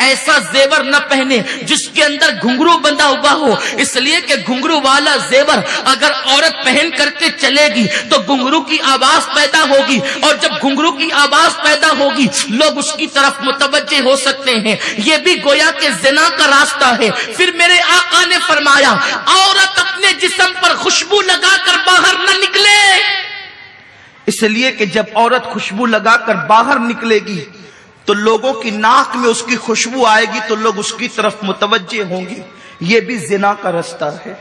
ایسا زیور نہ پہنے جس کے اندر گھنگرو بندھا ہوا ہو، اس لیے کہ گھنگرو والا زیور اگر عورت پہن کر کے چلے گی تو گھنگرو کی آواز پیدا ہوگی، اور جب گھنگرو کی آواز پیدا ہوگی لوگ اس کی طرف متوجہ ہو سکتے ہیں، یہ بھی گویا کہ زنا کا راستہ ہے۔ پھر میرے آقا نے فرمایا عورت اپنے جسم پر خوشبو لگا کر باہر نہ نکلے، اس لیے کہ جب عورت خوشبو لگا کر باہر نکلے گی تو لوگوں کی ناک میں اس کی خوشبو آئے گی تو لوگ اس کی طرف متوجہ ہوں گے، یہ بھی زنا کا راستہ ہے۔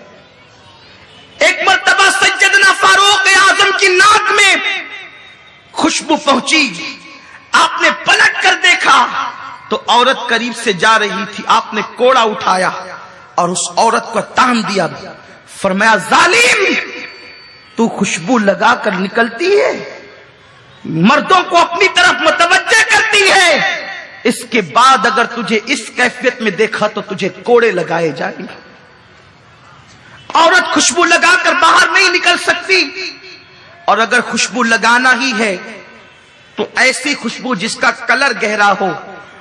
ایک مرتبہ سیدنا فاروق اعظم کی ناک میں خوشبو پہنچی، آپ نے پلٹ کر دیکھا تو عورت قریب سے جا رہی تھی، آپ نے کوڑا اٹھایا اور اس عورت کو تان دیا، فرمایا ظالم تو خوشبو لگا کر نکلتی ہے، مردوں کو اپنی طرف متوجہ کرتی ہے، اس کے بعد اگر تجھے اس کیفیت میں دیکھا تو تجھے کوڑے لگائے جائیں گے۔ عورت خوشبو لگا کر باہر نہیں نکل سکتی، اور اگر خوشبو لگانا ہی ہے تو ایسی خوشبو جس کا کلر گہرا ہو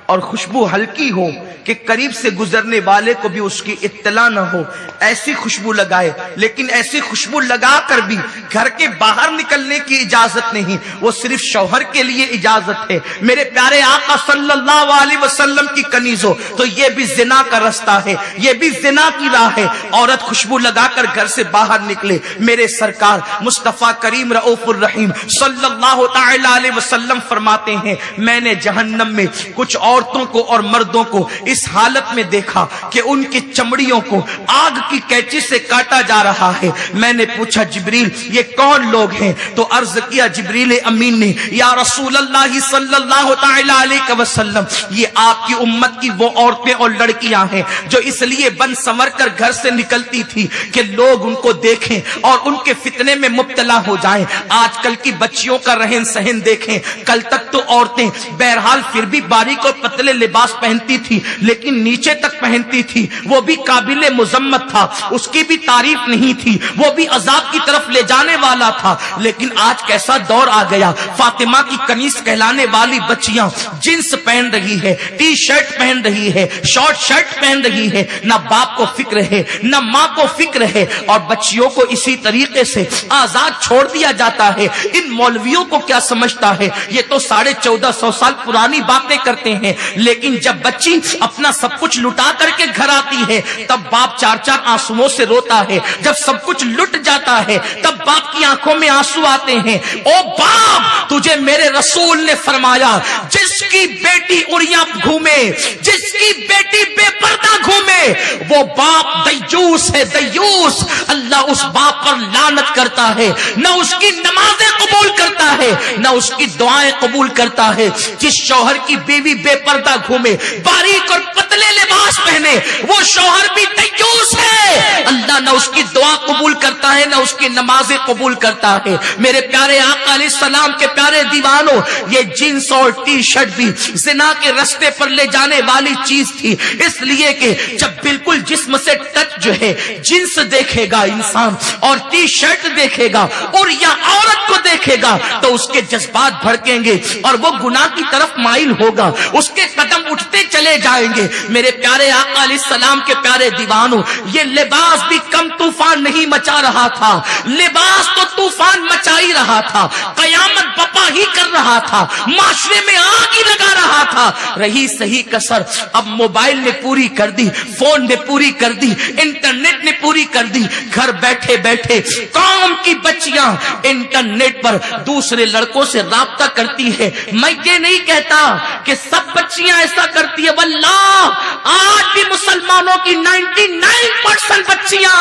اور خوشبو ہلکی ہو کہ قریب سے گزرنے والے کو بھی اس کی اطلاع نہ ہو، ایسی خوشبو لگائے۔ لیکن ایسی خوشبو لگا کر بھی گھر کے باہر نکلنے کی اجازت نہیں، وہ صرف شوہر کے لیے اجازت ہے۔ میرے پیارے آقا صلی اللہ علیہ وسلم کی کنیزوں، تو یہ بھی زنا کا راستہ ہے، یہ بھی زنا کی راہ ہے۔ عورت خوشبو لگا کر گھر سے باہر نکلے، میرے سرکار مصطفیٰ کریم رؤوف الرحیم صلی اللہ تعالی علیہ وسلم فرماتے ہیں میں نے جہنم میں کچھ عورتوں کو اور مردوں کو اس حالت میں دیکھا کہ ان کی چمڑیوں کو آگ کی کینچی سے کاٹا جا رہا ہے۔ میں نے پوچھا جبریل یہ کون لوگ ہیں؟ تو عرض کیا جبریل امین نے یا رسول اللہ صلی اللہ تعالی علیہ وسلم یہ آپ کی امت کی وہ عورتیں اور لڑکیاں ہیں جو اس لیے بن سنور کر گھر سے نکلتی تھی کہ لوگ ان کو دیکھیں اور ان کے فتنے میں مبتلا ہو جائیں۔ آج کل کی بچیوں کا رہن سہن دیکھیں، کل تک تو عورتیں بہرحال پھر بھی باریک اور پتلے لباس پہنتی تھی لیکن نیچے تک پہنتی تھی، وہ بھی قابل مذمت تھا، اس کی بھی تعریف نہیں تھی، وہ بھی عذاب کی طرف لے جانے والا تھا۔ لیکن آج کیسا دور آ گیا، فاطمہ کی کنیز کہلانے والی بچیاں جنس پہن رہی ہے، ٹی شرٹ پہن رہی ہے، شارٹ شرٹ پہن رہی ہے، نہ باپ کو فکر ہے نہ ماں کو فکر ہے، اور بچیوں کو اسی طریقے سے آزاد چھوڑ دیا جاتا ہے۔ ان مولویوں کو کیا سمجھتا ہے، یہ تو 1450 سال پرانی باتیں کرتے ہیں، لیکن جب بچی اپنا سب کچھ لٹا کر کے گھر آتی ہے تب باپ چار چار آنسوؤں سے روتا ہے، جب سب کچھ لٹ جاتا ہے تب باپ کی آنکھوں میں آنسو آتے ہیں۔ او باپ تجھے میرے رسول نے فرمایا جس کی بیٹی اڑیاں گھومے، جس کی بیٹی بے پردہ گھومے وہ باپ دیوس ہے، دیوس۔ اللہ اس باپ پر لعنت کرتا ہے، نہ اس کی نمازیں قبول کرتا ہے نہ اس کی دعائیں قبول کرتا ہے۔ جس شوہر کی بیوی بے پردہ گھومے، باریک اور پتلے لباس پہنے، وہ شوہر بھی دیوس ہے، اللہ نہ اس کی دعا قبول کرتا ہے نہ اس کی نمازیں قبول کرتا ہے۔ میرے پیارے آقا علیہ السلام کے پیارے دیوانوں، یہ جنس اور ٹی شرٹ بھی زنا کے رستے پر لے جانے والی چیز تھی، اس لیے کہ جب بالکل جسم سے ٹچ جو ہے جنس دیکھے گا انسان اور ٹی شرٹ دیکھے گا اور یا عورت کو دیکھے گا تو اس کے جذبات بھڑکیں گے اور وہ گناہ کی طرف مائل ہوگا، اس کے قدم اٹھتے چلے جائیں گے۔ میرے پیارے آقا علیہ السلام کے پیارے دیوانوں، یہ لباس بھی کم طوفان نہیں مچا رہا تھا، لباس تو طوفان مچا ہی رہا تھا، قیامت بپا ہی کر رہا تھا، معاشرے میں آگ ہی لگا رہا تھا۔ رہی صحیح کسر اب موبائل نے پوری کر دی، فون نے پوری کر دی، انٹرنیٹ نے پوری کر دی۔ گھر بیٹھے بیٹھے قوم کی بچیاں انٹرنیٹ پر دوسرے لڑکوں سے رابطہ کرتی ہے۔ میں یہ نہیں کہتا کہ سب بچیاں ایسا کرتی ہے، واللہ آج بھی مسلمانوں کی 99% بچیاں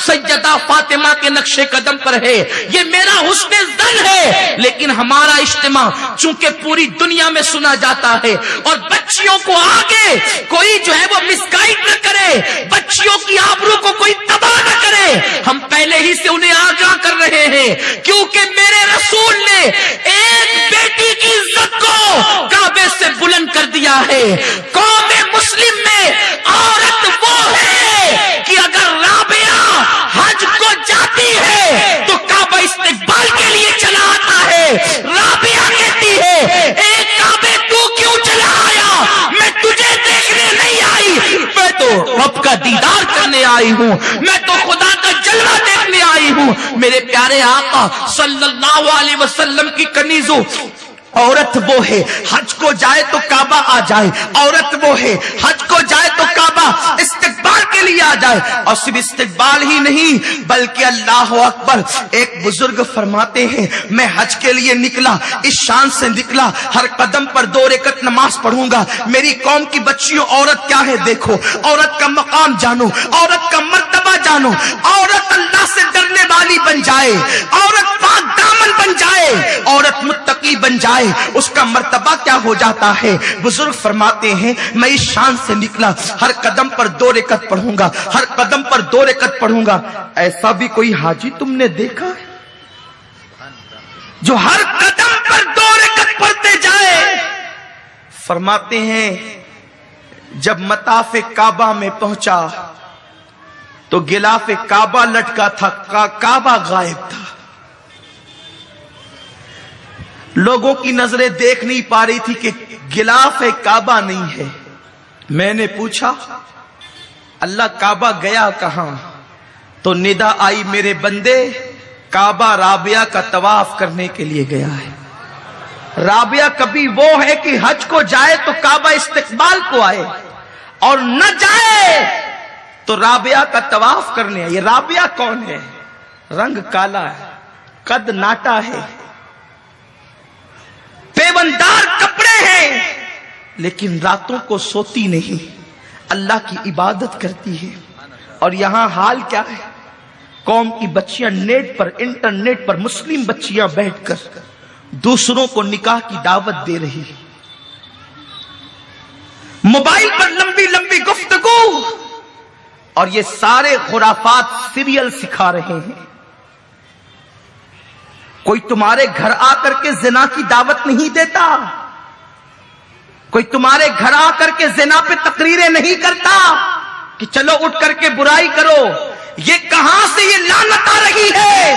سیدہ فاطمہ کے نقش قدم پر ہے، یہ میرا حسن ظن ہے۔ لیکن ہمارا اجتماع چونکہ پوری دنیا میں سنا جاتا ہے اور بچیوں کو آگے کوئی جو ہے وہ مسگائیڈ نہ کرے، بچیوں کی آبرو کو کوئی تباہ نہ کرے، ہم پہلے ہی سے انہیں آگاہ کر رہے ہیں، کیونکہ میرے رسول نے ایک بیٹی کی عزت کو کعبے سے بلند کر دیا ہے۔ قوم مسلم میں عورت وہ ہے کہ اگر رابعہ حج کو جاتی ہے تو کعبہ استقبال کے لیے چلا آتا ہے۔ رابعہ کہتی ہے اے کعبے تو کیوں چلا آیا، میں تجھے دیکھنے کا دیدار کرنے آئی ہوں, میں تو خدا کا جلوہ دیکھنے آئی ہوں. میرے پیارے آقا صلی اللہ علیہ وسلم کی کنیزوں, عورت وہ ہے حج کو جائے تو کعبہ آ جائے, عورت وہ ہے حج کو جائے تو کعبہ استقبال کے لیے آ جائے. اور صرف استقبال ہی نہیں بلکہ اللہ اکبر, ایک بزرگ فرماتے ہیں میں حج کے لیے نکلا, اس شان سے نکلا ہر قدم پر 2 رکعت نماز پڑھوں گا. میری قوم کی بچیوں, عورت کیا ہے دیکھو, عورت کا مقام جانو, عورت کا مرتبہ جانو, عورت اللہ سے ڈرنے والی بن جائے, عورت پاک دامن بن جائے, عورت متقی بن جائے, اس کا مرتبہ کیا ہو جاتا ہے. بزرگ فرماتے ہیں میں اس شان سے نکلا ہر قدم پر 2 رکعت پڑھوں گا, ہر قدم پر 2 رکعت پڑھوں گا. ایسا بھی کوئی حاجی تم نے دیکھا ہے جو ہر قدم پر 2 رکعت پڑھتے جائے؟ فرماتے ہیں جب مطاف کعبہ میں پہنچا تو غلاف کعبہ لٹکا تھا, کعبہ غائب تھا. لوگوں کی نظریں دیکھ نہیں پا رہی تھی کہ غلاف کعبہ نہیں ہے. میں نے پوچھا اللہ کعبہ گیا کہاں؟ تو ندا آئی میرے بندے کعبہ رابعہ کا طواف کرنے کے لیے گیا ہے. رابعہ کبھی وہ ہے کہ حج کو جائے تو کعبہ استقبال کو آئے, اور نہ جائے تو رابعہ کا طواف کرنے آئے. یہ رابعہ کون ہے؟ رنگ کالا ہے, قد ناٹا ہے, پیوندار کپڑے ہیں, لیکن راتوں کو سوتی نہیں, اللہ کی عبادت کرتی ہے. اور یہاں حال کیا ہے, قوم کی بچیاں نیٹ پر, انٹرنیٹ پر, مسلم بچیاں بیٹھ کر دوسروں کو نکاح کی دعوت دے رہی ہے, موبائل پر لمبی لمبی گفتگو, اور یہ سارے خرافات سیریل سکھا رہے ہیں. کوئی تمہارے گھر آ کر کے زنا کی دعوت نہیں دیتا, کوئی تمہارے گھر آ کر کے زنا پہ تقریریں نہیں کرتا کہ چلو اٹھ کر کے برائی کرو. یہ کہاں سے یہ لعنت آ رہی ہے؟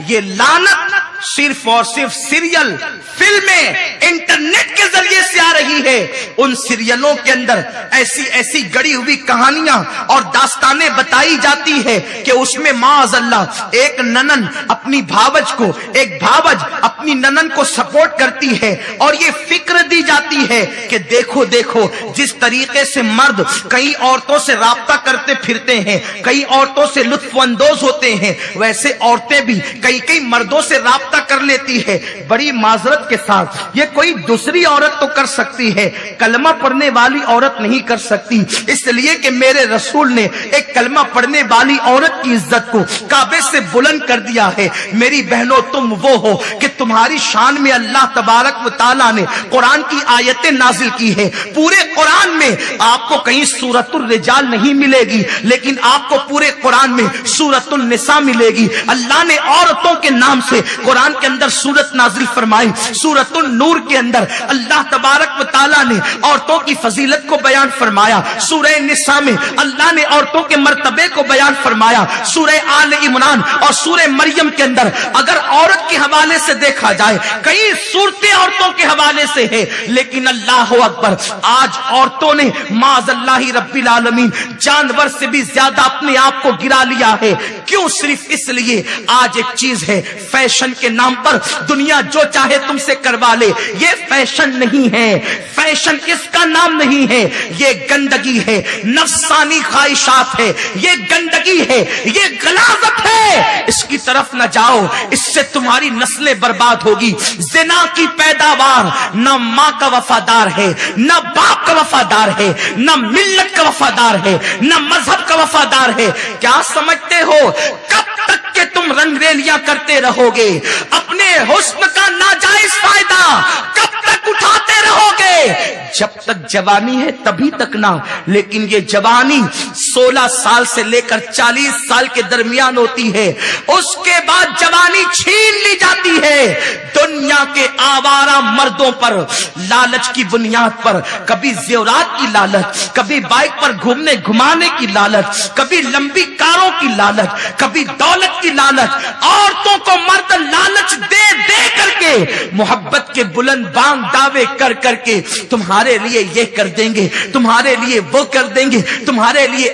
یہ لعنت صرف اور صرف سیریل, فلمیں, انٹرنیٹ کے ذریعے سے آ رہی ہے. ان سیریلوں کے اندر ایسی ایسی گڑی ہوئی کہانیاں اور داستانیں بتائی جاتی ہے کہ اس میں معاذ اللہ ایک ننن اپنی بھاوج کو, ایک بھاوج اپنی ننن کو سپورٹ کرتی ہے, اور یہ فکر دی جاتی ہے کہ دیکھو دیکھو جس طریقے سے مرد کئی عورتوں سے رابطہ کرتے پھرتے ہیں, کئی عورتوں سے لطف اندوز ہوتے ہیں, ویسے عورتیں بھی کئی مردوں سے رابطہ کر لیتی ہے. بڑی معذرت کے ساتھ یہ کوئی دوسری عورت تو کر سکتی ہے, کلمہ پڑھنے والی عورت نہیں کر سکتی, اس لیے کہ میرے رسول نے ایک کلمہ پڑھنے والی عورت کی عزت کو کعبے سے بلند کر دیا ہے. میری بہنوں تم وہ ہو کہ تمہاری شان میں اللہ تبارک و تعالیٰ نے قرآن کی آیتیں نازل کی ہے. پورے قرآن میں آپ کو کہیں سورۃ الرجال نہیں ملے گی, لیکن آپ کو پورے قرآن میں سورۃ النساء ملے گی. اللہ نے عورتوں کے نام سے قرآن کے اندر سورت نازل فرمائی. سورۃ النور کے اندر اللہ تبارک و تعالیٰ نے عورتوں کی فضیلت کو بیان فرمایا. سورہ نساء میں اللہ نے عورتوں کے مرتبے کو بیان فرمایا. سورہ آل عمران اور سورہ مریم کے اندر اگر عورت کے حوالے سے دیکھا جائے کئی صورتیں عورتوں کے حوالے سے ہے, لیکن اللہ اکبر آج عورتوں نے معاذ اللہ رب العالمین جانور سے بھی زیادہ اپنے آپ کو گرا لیا ہے. کیوں؟ صرف اس لیے آج ایک چیز ہے, فیشن کے نام پر دنیا جو چاہے تم سے کروا لے. یہ فیشن نہیں ہے, فیشن اس کا نام نہیں ہے, یہ گندگی ہے, نفسانی خواہشات ہے, یہ گندگی ہے, یہ غلاظت ہے. اس کی طرف نہ جاؤ, اس سے تمہاری نسلیں برباد ہوگی. زنا کی پیداوار نہ ماں کا وفادار ہے, نہ باپ کا وفادار ہے, نہ ملت کا وفادار ہے, نہ مذہب کا وفادار ہے. کیا سمجھتے ہو کب تک کہ تم رنگ ریلیاں کرتے رہو گے؟ اپنے حسن کا ناجائز فائدہ کب تک اٹھاتے رہو گے؟ جب تک جوانی ہے تبھی تک نہ, لیکن یہ جوانی 16 سال سے لے کر 40 سال کے درمیان ہوتی ہے. اس کے بعد جوانی چھین لی جاتی ہے. دنیا کے آوارہ مردوں پر لالچ کی بنیاد پر, کبھی زیورات کی لالچ, کبھی بائک پر گھومنے گھمانے کی لالچ, کبھی لمبی کاروں کی لالچ, کبھی دولت کی لالچ. عورتوں کو مرد لالچ دے دے کر کے, محبت کے بلند بانگ دعوے کر کے تمہارے لیے یہ کر دیں گے, تمہارے لیے وہ کر دیں گے, تمہارے لیے